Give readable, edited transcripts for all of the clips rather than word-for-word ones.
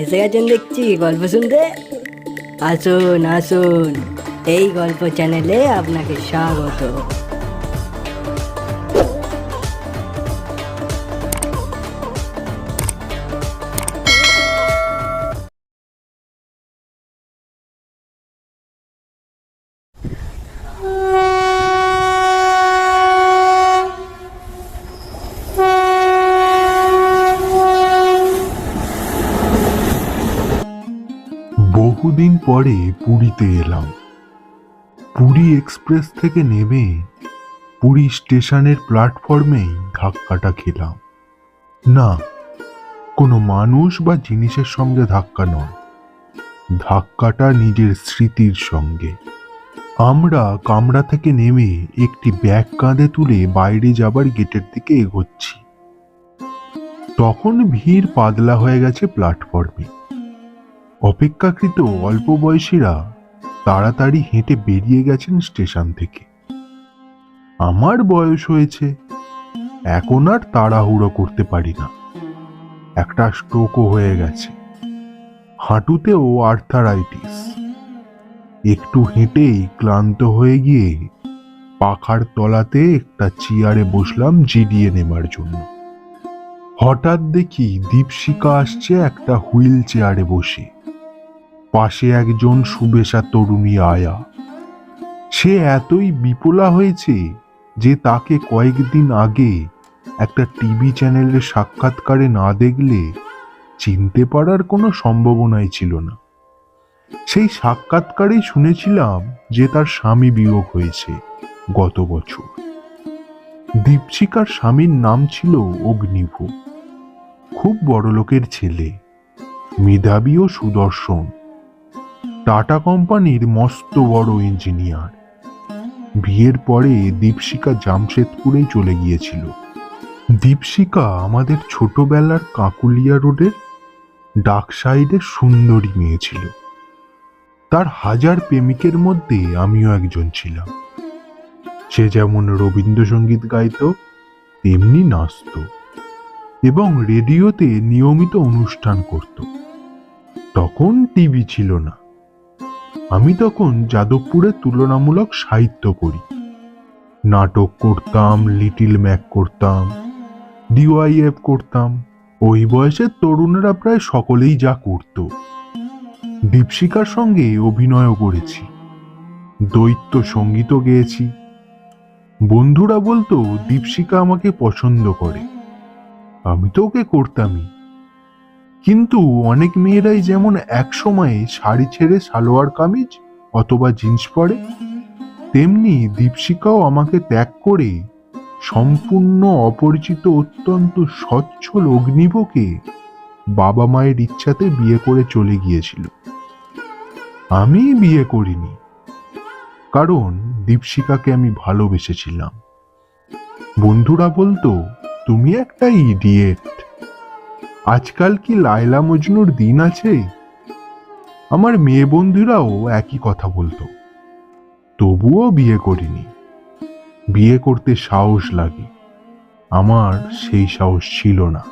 এসে গেছেন দেখছি গল্প শুনতে। আসুন আসুন, এই গল্প চ্যানেলে আপনাকে স্বাগত। বহুদিন পরে পুরীতে এলাম। পুরী এক্সপ্রেস থেকে নেমে পুরী স্টেশনের প্ল্যাটফর্মেই ধাক্কাটা খেলাম। না, কোনো মানুষ বা জিনিসের সঙ্গে ধাক্কা নয়, ধাক্কাটা নিজের স্মৃতির সঙ্গে। আমরা কামরা থেকে নেমে একটি ব্যাগ কাঁধে তুলে বাইরে যাবার গেটের দিকে এগোচ্ছি। তখন ভিড় পাতলা হয়ে গেছে প্ল্যাটফর্মে। অপেক্ষাকৃত অল্প বয়সীরা তাড়াতাড়ি হেঁটে বেরিয়ে গেছেন স্টেশন থেকে। আমার বয়স হয়েছে, এখন আর তাড়াহুড়ো করতে পারি না। একটা স্ট্রোকও হয়ে গেছে, হাঁটুতেও আর্থারাইটিস। একটু হেঁটেই ক্লান্ত হয়ে গিয়ে পাখার তলাতে একটা চেয়ারে বসলাম জিরিয়ে নেবার জন্য। হঠাৎ দেখি দীপশিকা আসছে একটা হুইল চেয়ারে বসে, পাশে একজন সুবেশা তরুণী আয়া। সে এতই বিপলা হয়েছে যে তাকে কয়েকদিন আগে একটা টিভি চ্যানেলের সাক্ষাৎকারে না দেখলে চিনতে পারার কোনো সম্ভাবনাই ছিল না। সেই সাক্ষাৎকারেই শুনেছিলাম যে তার স্বামী বিয়োগ হয়েছে গত বছর। দীপশিকার স্বামীর নাম ছিল অগ্নিভ। খুব বড় লোকের ছেলে, মেধাবী ও সুদর্শন। টাটা কোম্পানির মস্ত বড় ইঞ্জিনিয়ার। বিয়ের পরে দীপশিকা জামশেদপুরেই চলে গিয়েছিল। দীপশিকা আমাদের ছোটবেলার কাকুলিয়া রোডের ডাক সাইডের সুন্দরী মেয়ে ছিল। তার হাজার প্রেমিকের মধ্যে আমিও একজন ছিলাম। সে যেমন রবীন্দ্রসঙ্গীত গাইত, তেমনি নাচত এবং রেডিওতে নিয়মিত অনুষ্ঠান করত। তখন টিভি ছিল না। আমি তখন যাদবপুরে তুলনামূলক সাহিত্য করি, নাটক করতাম, লিটিল ম্যাক করতাম, ডিওয়াইএফ করতাম। ওই বয়সের তরুণেরা প্রায় সকলেই যা করত। দীপশিকার সঙ্গে অভিনয়ও করেছি, দ্বৈত সঙ্গীতও গেয়েছি। বন্ধুরা বলতো দীপশিকা আমাকে পছন্দ করে, আমি তো ওকে করতামই। কিন্তু অনেক মেয়েরাই যেমন এক সময়ে শাড়ি ছেড়ে সালোয়ার কামিজ অথবা জিন্স পরে, তেমনি দীপশিকাও আমাকে ত্যাগ করে সম্পূর্ণ অপরিচিত অত্যন্ত সচ্ছল অগ্নিভকে বাবা মায়ের ইচ্ছাতে বিয়ে করে চলে গিয়েছিল। আমি বিয়ে করিনি, কারণ দীপশিকাকে আমি ভালোবেসেছিলাম। বন্ধুরা বলতো তুমি একটা ইডিয়েট, আজকাল কি লায়লা মজনুর দিন আছে। আমার মেয়ে বন্ধুরাও একই কথা বলতো। তবুও বিয়ে করিনি। বিয়ে করতে সাহস লাগে, আমার সেই সাহস ছিল না।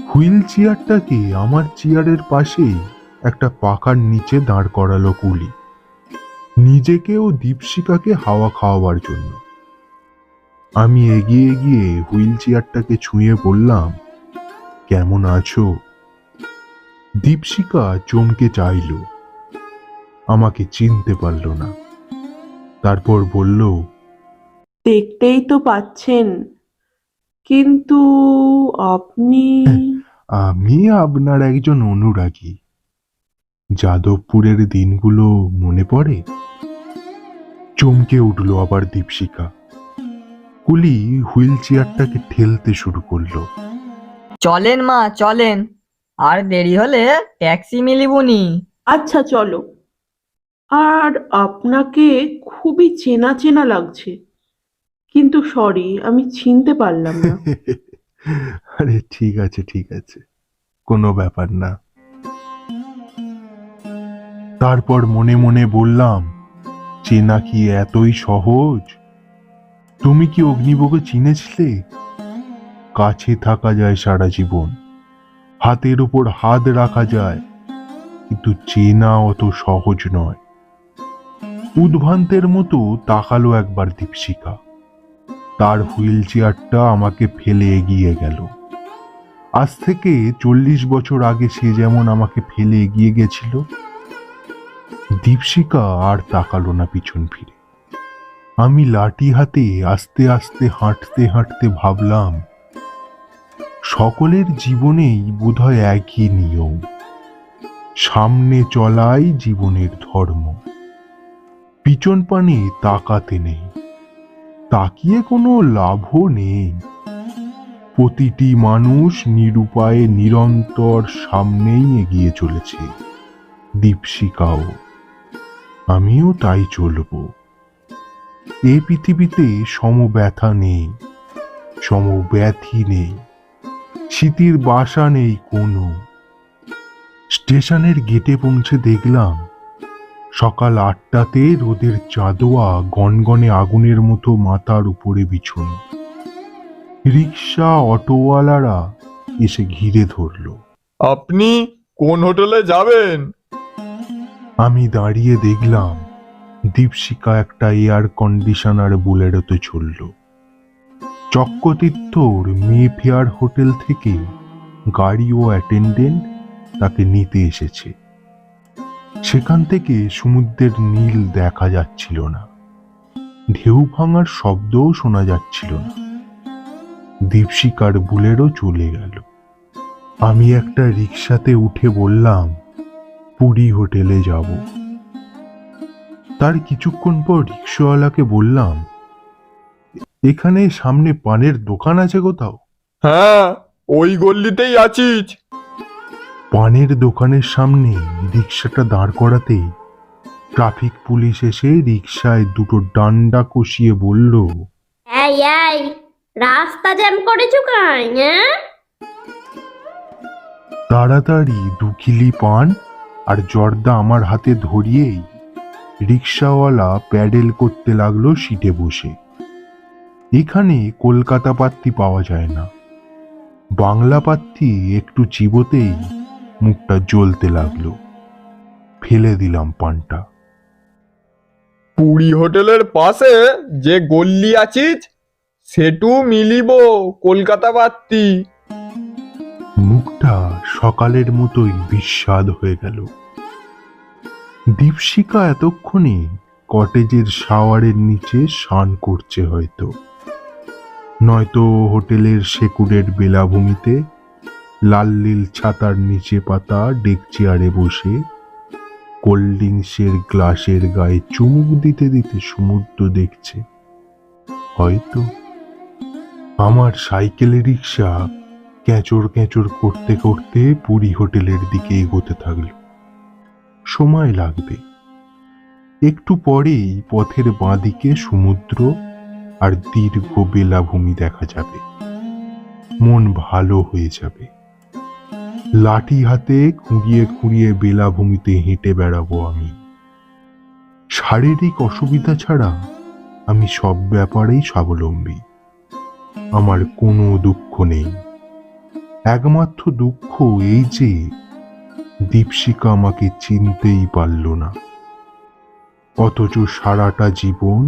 হুইল চেয়ারটাকে আমার চেয়ারের পাশেই একটা পাখার নিচে দাঁড় করালো কুলি, নিজেকে ও দীপশিকাকে হাওয়া খাওয়াবার জন্য। আমি এগিয়ে গিয়ে হুইল চেয়ারটাকে ছুঁয়ে বললাম, কেমন আছো? দীপশিকা চমকে চাইল, আমাকে চিনতে পারল না। তারপর বলল, দেখতেই তো পাচ্ছেন, কিন্তু আপনি। আমি আপনার একজন অনুরাগী। যাদবপুরের দিনগুলো মনে পড়ে? চমকে উঠল আবার দীপশিকা। কুলি হুইল চেয়ারটাকে ঠেলতে শুরু করলো। চলেন মা চলেন, আর দেরি হলে ট্যাক্সি মিলিবুনি। আচ্ছা চলো। আর আপনাকে খুবই চেনা চেনা লাগছে, কিন্তু সরি, আমি চিনতে পারলাম না। আরে ঠিক আছে ঠিক আছে, কোনো ব্যাপার না। তারপর মনে মনে বললাম, চেনা কি এতই সহজ? তুমি কি অগ্নিভকে চিনেছিলে? কাছে থাকা যায় সারা জীবন, হাতের উপর হাত রাখা যায়, কিন্তু চেনা অত সহজ নয়। উদ্ভ্রান্তের মতো তাকালো একবার দীপশিখা। তার হুইল চেয়ারটা আমাকে ফেলে এগিয়ে গেল। আজ থেকে 40 বছর আগে সে যেমন আমাকে ফেলে এগিয়ে গেছিল। দীপশিখা আর তাকালো না পিছন ফিরে। আমি লাঠি হাতে আস্তে আস্তে হাঁটতে হাঁটতে ভাবলাম, সকলের জীবনেই বোধহয় একই নিয়ম, সামনে চলাই জীবনের ধর্ম। পিছন পানে তাকাতে নেই, তাকিয়ে কোনো লাভও নেই। প্রতিটি মানুষ নিরুপায়ে নিরন্তর সামনেই এগিয়ে চলেছে। দীপশিখাও, আমিও তাই চলব। এ পৃথিবীতে সমব্যথা নেই, সমব্যাধি নেই, স্মৃতির বাসা নেই কোনো। স্টেশনের গেটে পৌঁছে দেখলাম সকাল 8টাতে রোদের চাঁদোয়া গনগনে আগুনের মতো মাথার উপরে বিছানো। রিক্সা অটোওয়ালারা এসে ঘিরে ধরল। আপনি কোন হোটেলে যাবেন? আমি দাঁড়িয়ে দেখলাম দীপশিখা একটা এয়ার কন্ডিশনার বুলেরোতে চলল। চক্রতীর্থর মেফেয়ার হোটেল থেকে গাড়ি ও অ্যাটেন্ডেন্ট তাকে নিতে এসেছে। সেখান থেকে সমুদ্রের নীল দেখা যাচ্ছিল না, ঢেউ ভাঙার শব্দও শোনা যাচ্ছিল না। দীপশিখার বুলেরো চলে গেল। আমি একটা রিক্সাতে উঠে বললাম, পুরী হোটেলে যাব। তার কিছুক্ষণ পর রিক্সাওয়ালাকে বললাম, এখানে সামনে পানের দোকান আছে কোথাও? হ্যাঁ, ওই গল্লিতেই আছিস। পানের দোকানের সামনে রিক্সাটা দাঁড় করাতেই ট্রাফিক পুলিশ এসে রিক্সায় দুটো ডান্ডা কষিয়ে বলল, এই এই রাস্তা জ্যাম করেছো কাই? হ্যাঁ, তাড়াতাড়ি 2 কিলি পান আর জর্দা আমার হাতে ধরিয়েই রিক্সাওয়ালা প্যাডেল করতে লাগলো সিটে বসে। এখানে কলকাতা পাত্তি পাওয়া যায় না। বাংলা পাত্তি একটু চিবোতেই মুখটা জ্বলতে লাগলো। ফেলে দিলাম পানটা। পুরী হোটেলের পাশে যে গল্লি আছিস সেটু মিলিব কলকাতা পাত্তি। মুখটা সকালের মতোই বিস্বাদ হয়ে গেল। দীপশিখা এতক্ষণে কটেজের শাওয়ারের নিচে স্নান করছে হয়তো, নয়তো হোটেলের সেকুরের বেলাভূমিতে লাল নীল ছাতার নিচে পাতা ডেক চেয়ারে বসে কোল্ড ড্রিঙ্কসের গ্লাসের গায়ে চুমুক দিতে দিতে সমুদ্র দেখছে হয়তো। আমার সাইকেল রিক্সা ক্যাঁচড় ক্যাঁচড় করতে করতে পুরী হোটেলের দিকে এগোতে থাকলো। সময় লাগবে। একটু পরেই পথের বাঁদিকে সমুদ্র আর দীর্ঘ বেলাভূমি দেখা যাবে। মন ভালো হয়ে যাবে। লাঠি হাতে খুঁড়িয়ে খুঁড়িয়ে বেলাভূমিতে হেঁটে বেড়াবো আমি। শারীরিক অসুবিধা ছাড়া আমি সব ব্যাপারেই স্বাবলম্বী। আমার কোনো দুঃখ নেই। একমাত্র দুঃখ এই যে দীপশিখা আমাকে চিনতেই পারল না, অথচ সারাটা জীবন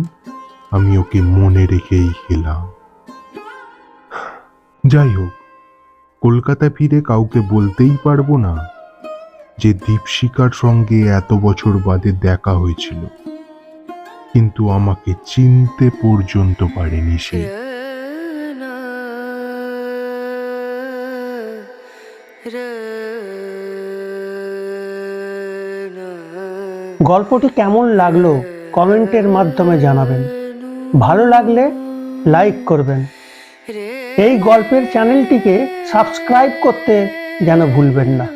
আমি ওকে মনে রেখেই গেলাম। যাই হোক, কলকাতা ফিরে কাউকে বলতেই পারবো না যে দীপশিখার সঙ্গে এত বছর বাদে দেখা হয়েছিল, কিন্তু আমাকে চিনতে পর্যন্ত পারেনি সে। গল্পটি কেমন লাগলো কমেন্টের মাধ্যমে জানাবেন। ভালো লাগলে লাইক করবেন। এই গল্পের চ্যানেলটিকে সাবস্ক্রাইব করতে যেন ভুলবেন না।